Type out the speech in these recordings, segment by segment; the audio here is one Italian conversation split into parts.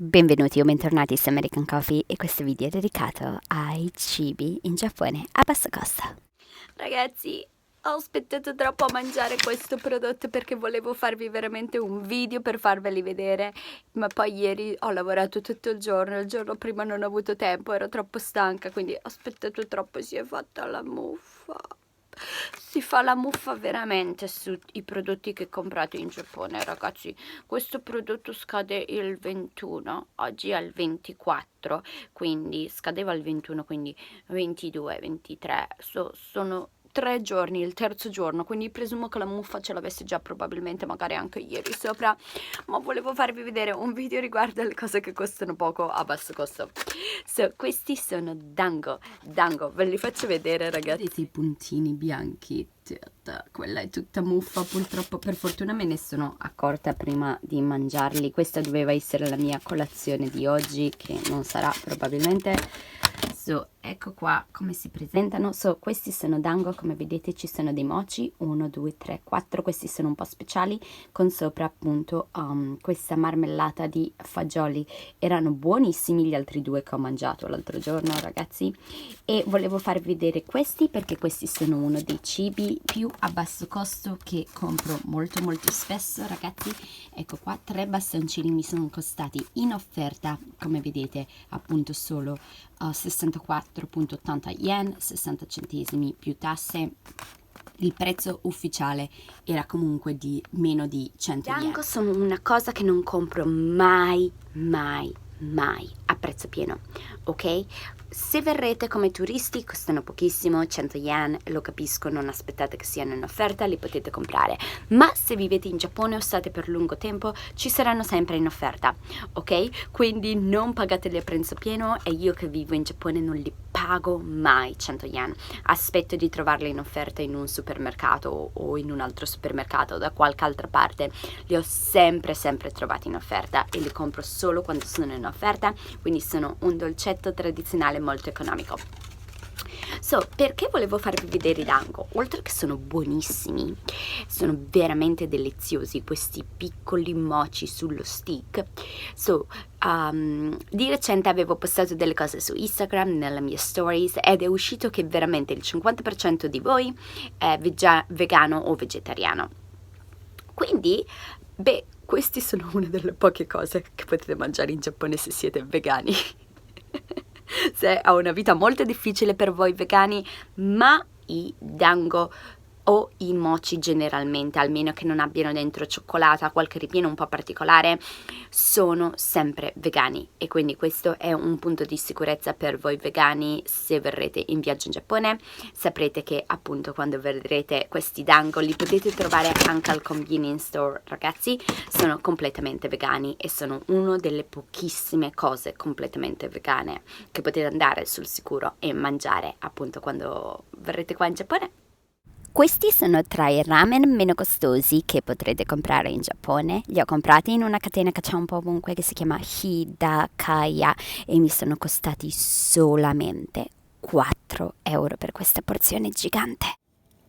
Benvenuti o bentornati su American Coffee e questo video è dedicato ai cibi in Giappone a basso costo. Ragazzi, ho aspettato troppo a mangiare questo prodotto perché volevo farvi veramente un video per farveli vedere, ma poi ieri ho lavorato tutto il giorno prima non ho avuto tempo, ero troppo stanca, quindi ho aspettato troppo e si è fatta la muffa. Si fa la muffa veramente sui prodotti che comprate in Giappone, ragazzi. Questo prodotto scade il 21, oggi è il 24, quindi scadeva il 21, quindi 22, 23, sono 3 giorni, il terzo giorno, quindi presumo che la muffa ce l'avesse già probabilmente magari anche ieri sopra, ma volevo farvi vedere un video riguardo alle cose che costano poco a basso costo. Questi sono dango, ve li faccio vedere, ragazzi. Vedete i puntini bianchi? Quella è tutta muffa, purtroppo. Per fortuna me ne sono accorta prima di mangiarli. Questa doveva essere la mia colazione di oggi, che non sarà probabilmente. Ecco qua come si presentano. Questi sono dango, come vedete ci sono dei mochi, 1, 2, 3, 4, questi sono un po' speciali, con sopra appunto questa marmellata di fagioli. Erano buonissimi gli altri due che ho mangiato l'altro giorno, ragazzi, e volevo farvi vedere questi perché questi sono uno dei cibi più a basso costo che compro molto spesso, ragazzi. Ecco qua, 3 bastoncini mi sono costati in offerta, come vedete, appunto solo 64,80 yen, 60 centesimi più tasse. Il prezzo ufficiale era comunque di meno di 100 yen. Dango sono una cosa che non compro mai a prezzo pieno, ok? Se verrete come turisti costano pochissimo, 100 yen, lo capisco, non aspettate che siano in offerta, li potete comprare, ma se vivete in Giappone o state per lungo tempo ci saranno sempre in offerta, ok? Quindi non pagateli a prezzo pieno e io che vivo in Giappone non li pago mai 100 yen, aspetto di trovarli in offerta in un supermercato o in un altro supermercato o da qualche altra parte, li ho sempre trovati in offerta e li compro solo quando sono in offerta, quindi sono un dolcetto tradizionale molto economico. Perché volevo farvi vedere i dango? Oltre che sono buonissimi, sono veramente deliziosi questi piccoli mochi sullo stick. Di recente avevo postato delle cose su Instagram nelle mie stories ed è uscito che veramente il 50% di voi è vegano o vegetariano. Quindi, questi sono una delle poche cose che potete mangiare in Giappone se siete vegani. Se ha una vita molto difficile per voi vegani, ma i dango o i mochi generalmente, almeno che non abbiano dentro cioccolata, qualche ripieno un po' particolare, sono sempre vegani e quindi questo è un punto di sicurezza per voi vegani. Se verrete in viaggio in Giappone saprete che appunto quando vedrete questi dango li potete trovare anche al convenience store, ragazzi, sono completamente vegani e sono una delle pochissime cose completamente vegane che potete andare sul sicuro e mangiare appunto quando verrete qua in Giappone. Questi sono tra i ramen meno costosi che potrete comprare in Giappone. Li ho comprati in una catena che c'è un po' ovunque che si chiama Hidakaya e mi sono costati solamente 4 euro per questa porzione gigante.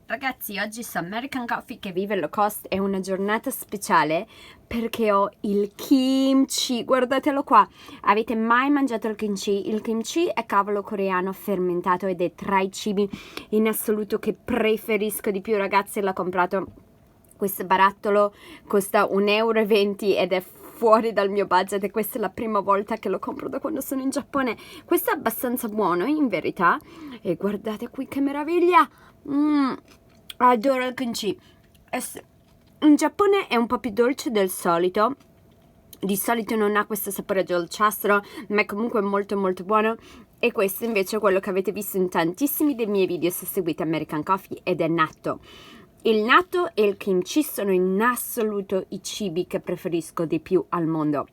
Ragazzi, oggi su American Coffee che vive low cost è una giornata speciale perché ho il kimchi, guardatelo qua. Avete mai mangiato il kimchi? Il kimchi è cavolo coreano fermentato ed è tra i cibi in assoluto che preferisco di più, ragazzi. L'ho comprato, questo barattolo costa 1,20 euro ed è fuori dal mio budget e questa è la prima volta che lo compro da quando sono in Giappone. Questo è abbastanza buono in verità e guardate qui che meraviglia. Adoro il kimchi. In Giappone è un po' più dolce del solito. Di solito non ha questo sapore dolciastro, ma è comunque molto buono. E questo invece è quello che avete visto in tantissimi dei miei video se seguite American Coffee ed è natto. Il natto e il kimchi sono in assoluto i cibi che preferisco di più al mondo.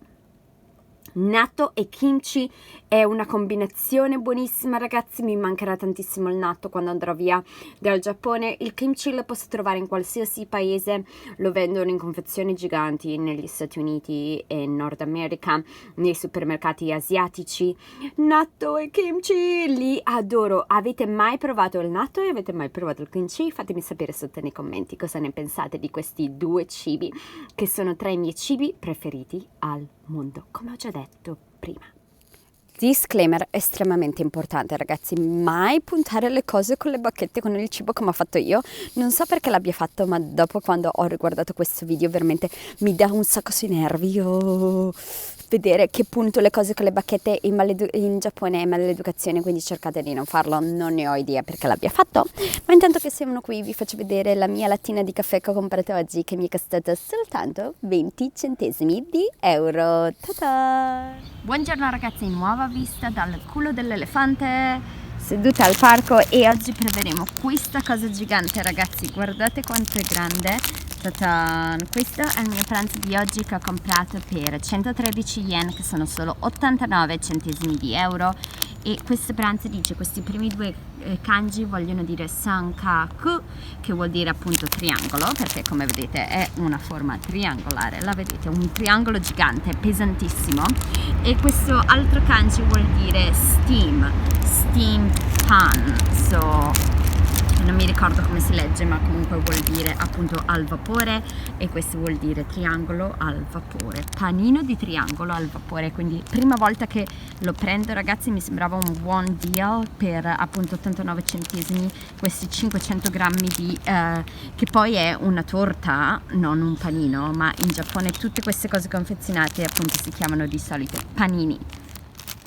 Natto e kimchi è una combinazione buonissima, ragazzi. Mi mancherà tantissimo il natto quando andrò via dal Giappone. Il kimchi lo posso trovare in qualsiasi paese, lo vendono in confezioni giganti negli Stati Uniti e in Nord America, nei supermercati asiatici. Natto e kimchi li adoro. Avete mai provato il natto e avete mai provato il kimchi? Fatemi sapere sotto nei commenti cosa ne pensate di questi due cibi che sono tra i miei cibi preferiti al mondo. mondo, come ho già detto prima. Disclaimer estremamente importante, ragazzi: mai puntare le cose con le bacchette con il cibo come ho fatto io. Non so perché l'abbia fatto, ma dopo, quando ho riguardato questo video, veramente mi dà un sacco sui nervi vedere che punto le cose con le bacchette in Giappone è maleducazione, quindi cercate di non farlo. Non ne ho idea perché l'abbia fatto, ma intanto che siamo qui vi faccio vedere la mia lattina di caffè che ho comprato oggi, che mi è costata soltanto 20 centesimi di euro. Ta-ta! Buongiorno ragazzi, nuova vista dal culo dell'elefante, seduta al parco, e oggi proveremo questa cosa gigante, ragazzi. Guardate quanto è grande. Ta-tan! Questo è il mio pranzo di oggi, che ho comprato per 113 yen, che sono solo 89 centesimi di euro. E questo pranzo dice, questi primi due kanji vogliono dire sankaku, che vuol dire appunto triangolo, perché come vedete è una forma triangolare, la vedete, un triangolo gigante, pesantissimo. E questo altro kanji vuol dire steam pan, non mi ricordo come si legge, ma comunque vuol dire appunto al vapore, e questo vuol dire triangolo al vapore, panino di triangolo al vapore. Quindi prima volta che lo prendo, ragazzi, mi sembrava un buon deal per appunto 89 centesimi questi 500 grammi di che poi è una torta, non un panino, ma in Giappone tutte queste cose confezionate appunto si chiamano di solito panini.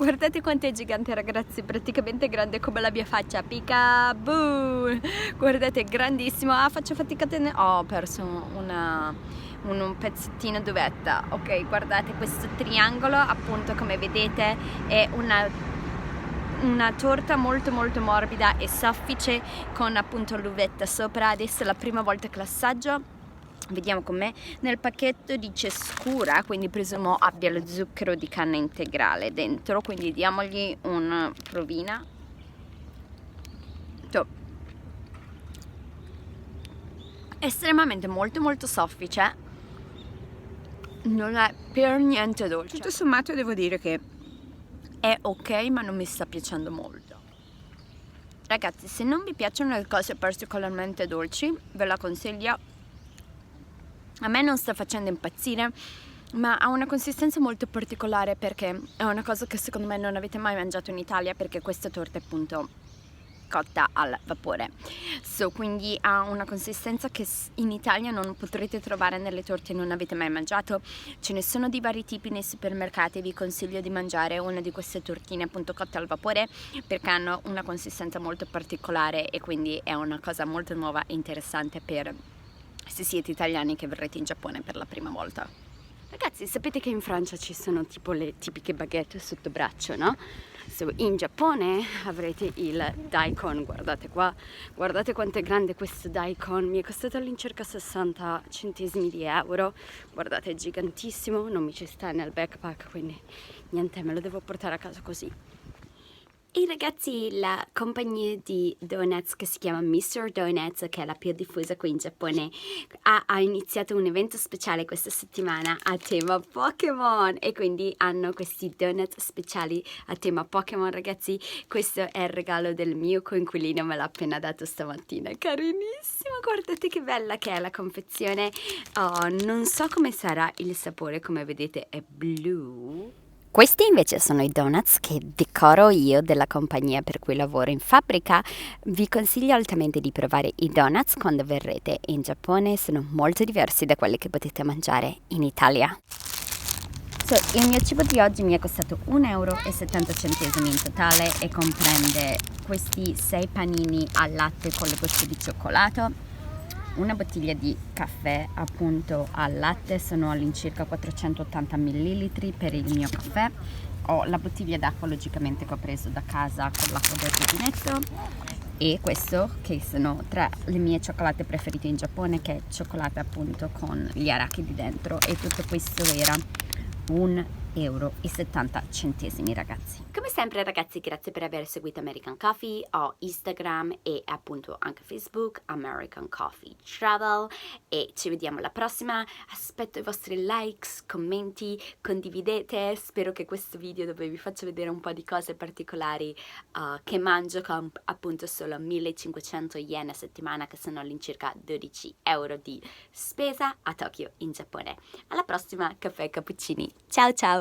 Guardate quanto è gigante, ragazzi, praticamente grande come la mia faccia. Peekaboo! Guardate, grandissimo. Faccio fatica a tenere. Ho perso un pezzettino d'uvetta. Ok, guardate questo triangolo, appunto, come vedete è una torta molto molto morbida e soffice, con appunto l'uvetta sopra. Adesso è la prima volta che l'assaggio. Vediamo com'è. Nel pacchetto dice scura, quindi presumo abbia lo zucchero di canna integrale dentro, quindi diamogli una provina. Estremamente molto molto soffice, non è per niente dolce. Tutto sommato devo dire che è ok, ma non mi sta piacendo molto. Ragazzi, se non vi piacciono le cose particolarmente dolci, ve la consiglio. A me non sta facendo impazzire, ma ha una consistenza molto particolare, perché è una cosa che secondo me non avete mai mangiato in Italia, perché questa torta è appunto cotta al vapore. Quindi ha una consistenza che in Italia non potrete trovare nelle torte, non avete mai mangiato. Ce ne sono di vari tipi nei supermercati, vi consiglio di mangiare una di queste tortine appunto cotte al vapore, perché hanno una consistenza molto particolare, e quindi è una cosa molto nuova e interessante per se siete italiani che verrete in Giappone per la prima volta. Ragazzi, sapete che in Francia ci sono tipo le tipiche baguette sotto braccio, no? In Giappone avrete il daikon, guardate qua, guardate quanto è grande questo daikon, mi è costato all'incirca 60 centesimi di euro, guardate, è gigantissimo, non mi ci sta nel backpack, quindi niente, me lo devo portare a casa così. E ragazzi, la compagnia di donuts che si chiama Mr. Donuts, che è la più diffusa qui in Giappone, ha iniziato un evento speciale questa settimana a tema Pokémon, e quindi hanno questi donut speciali a tema Pokémon. Ragazzi, questo è il regalo del mio coinquilino, me l'ha appena dato stamattina, carinissimo, guardate che bella che è la confezione. Non so come sarà il sapore, come vedete è blu. Questi invece sono i donuts che decoro io della compagnia per cui lavoro in fabbrica. Vi consiglio altamente di provare i donuts quando verrete in Giappone, sono molto diversi da quelli che potete mangiare in Italia. Il mio cibo di oggi mi è costato 1,70 euro in totale, e comprende questi 6 panini al latte con le gocce di cioccolato, una bottiglia di caffè appunto al latte, sono all'incirca 480 ml per il mio caffè. Ho la bottiglia d'acqua logicamente che ho preso da casa con l'acqua del rubinetto, e questo che sono tra le mie cioccolate preferite in Giappone, che è cioccolata appunto con gli arachidi dentro, e tutto questo era 1,70 euro, ragazzi. Come sempre, ragazzi, grazie per aver seguito American Coffee. Ho Instagram e appunto anche Facebook, American Coffee Travel, e ci vediamo alla prossima. Aspetto i vostri likes, commenti, condividete. Spero che questo video, dove vi faccio vedere un po' di cose particolari che mangio con appunto solo 1500 yen a settimana, che sono all'incirca 12 euro di spesa a Tokyo in Giappone. Alla prossima, caffè e cappuccini. Ciao ciao!